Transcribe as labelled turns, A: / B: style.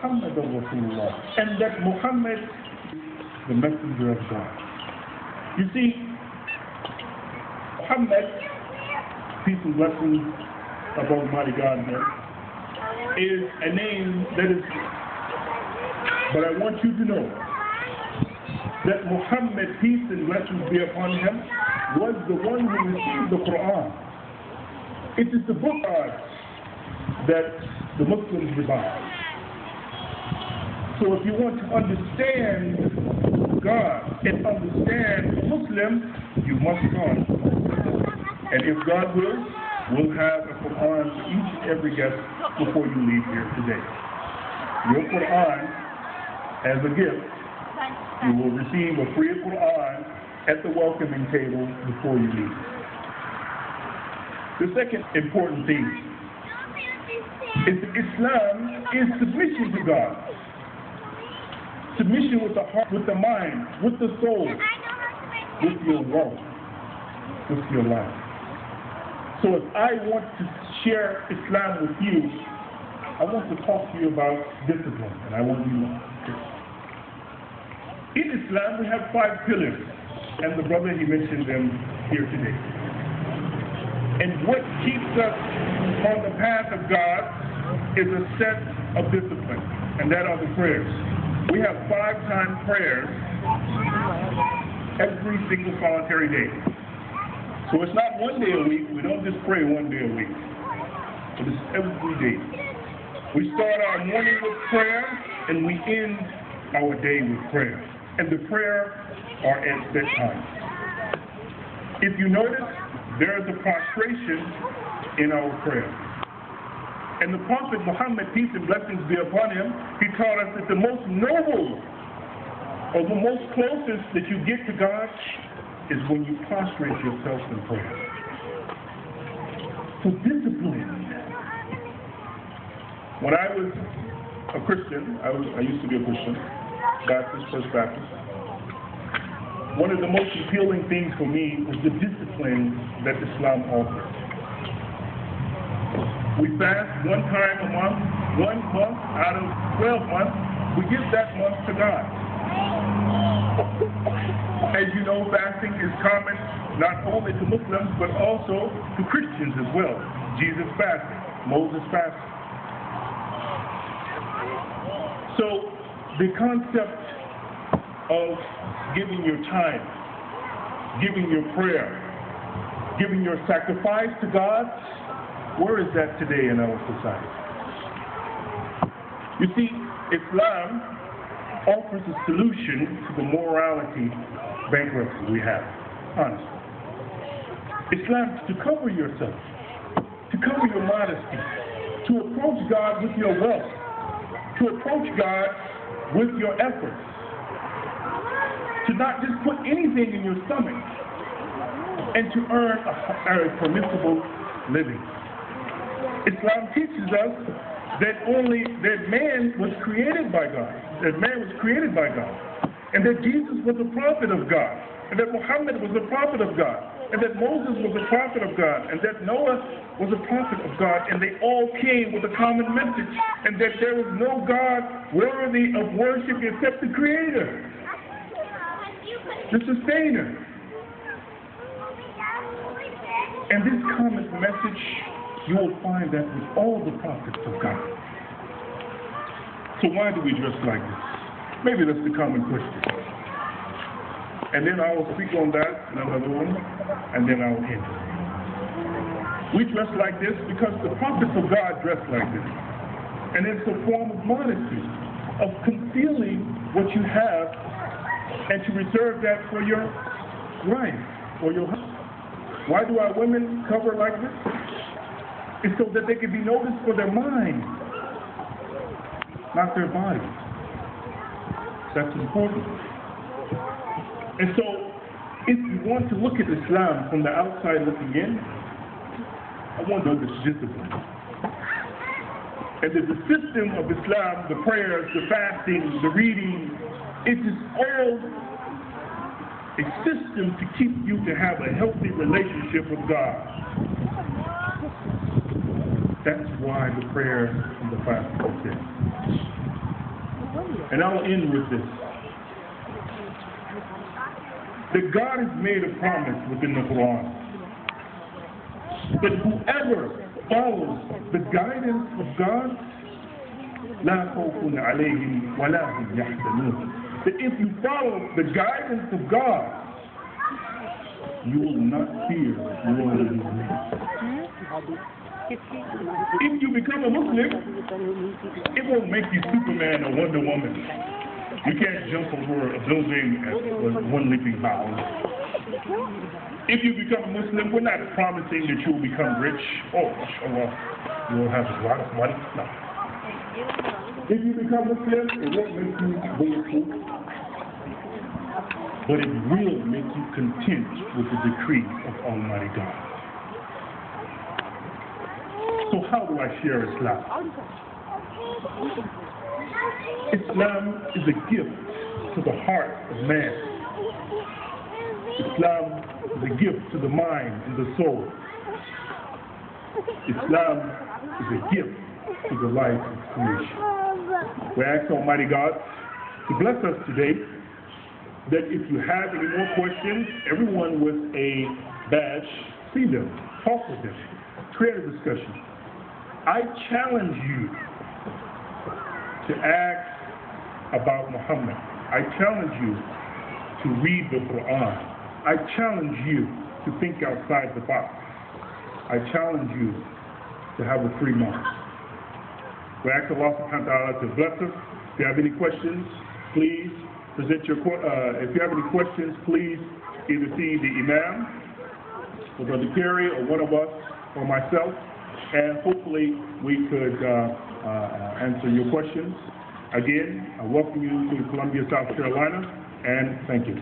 A: Muhammad Rasulullah, and that Muhammad is the messenger of God. You see, Muhammad, peace and blessings of Almighty God, is a name that is, but I want you to know that Muhammad, peace and blessings be upon him, was the one who received the Quran. It is the book that the Muslims revile. So if you want to understand God and understand Muslim, you must learn. And if God wills, we'll have a Quran for each and every guest before you leave here today. Your Quran, as a gift, you will receive a free Quran at the welcoming table before you leave. The second important thing is that Islam is submission to God. Submission with the heart, with the mind, with the soul, with your wealth, with your life. So if I want to share Islam with you, I want to talk to you about discipline, and I want you to know. In Islam, we have 5 pillars, and the brother, he mentioned them here today. And what keeps us on the path of God is a set of discipline, and that are the prayers. We have 5-time prayers every single solitary day. So it's not one day a week. We don't just pray one day a week, but it's every day. We start our morning with prayer, and we end our day with prayer. And the prayer are at that time. If you notice, there is a prostration in our prayer. And the Prophet Muhammad, peace and blessings be upon him, he taught us that the most noble or the most closest that you get to God is when you prostrate yourself in prayer. So discipline. When I was a Christian, I used to be a Christian, Baptist, First Baptist. One of the most appealing things for me was the discipline that Islam offers. We fast 1 time a month, 1 month out of 12 months. We give that month to God. As you know, fasting is common not only to Muslims, but also to Christians as well. Jesus fasted, Moses fasted. So the concept of giving your time, giving your prayer, giving your sacrifice to God, where is that today in our society? You see, Islam offers a solution to the morality bankruptcy we have, honestly. Islam is to cover yourself, to cover your modesty, to approach God with your wealth, to approach God with your efforts, to not just put anything in your stomach, and to earn a permissible living. Islam teaches us that man was created by God, and that Jesus was a prophet of God, and that Muhammad was a prophet of God, and that Moses was a prophet of God, and that Noah was a prophet of God, and they all came with a common message, and that there is no God worthy of worship except the Creator, the Sustainer. And this common message, you will find that with all the prophets of God. So why do we dress like this? Maybe that's the common question. And then I will speak on that in another one, and then I will end. We dress like this because the prophets of God dress like this. And it's a form of modesty, of concealing what you have, and to reserve that for your wife or your husband. Why do our women cover like this? It's so that they can be noticed for their mind, not their bodies. That's important. And so, if you want to look at Islam from the outside looking in, I want to know this discipline. And that the system of Islam, the prayers, the fasting, the reading, it is all a system to keep you to have a healthy relationship with God. That's why the prayer and the fasting is there. And I'll end with this. That God has made a promise within the Quran that whoever follows the guidance of God, لا خوف عليهم ولا هم يحزنون. That if you follow the guidance of God, you will not fear worldly things. If you become a Muslim, it won't make you Superman or Wonder Woman. You can't jump over a building at one leaping bound. If you become a Muslim, we're not promising that you will become rich. Oh, mashallah, you will have a lot of money. No. If you become Muslim, it won't make you bulletproof, but it will make you content with the decree of Almighty God. So how do I share Islam? Islam is a gift to the heart of man. Islam is a gift to the mind and the soul. Islam is a gift to the life of creation. We ask Almighty God to bless us today, that if you have any more questions, everyone with a badge, see them, talk with them, create a discussion. I challenge you to ask about Muhammad. I challenge you to read the Quran. I challenge you to think outside the box. I challenge you to have a free mind. We ask Allah subhanahu wa ta'ala to bless us. If you have any questions, please present your if you have any questions, please either see the Imam, or Brother Kerry, or one of us, or myself, and hopefully we could answer your questions. Again, I welcome you to Columbia, South Carolina, and thank you.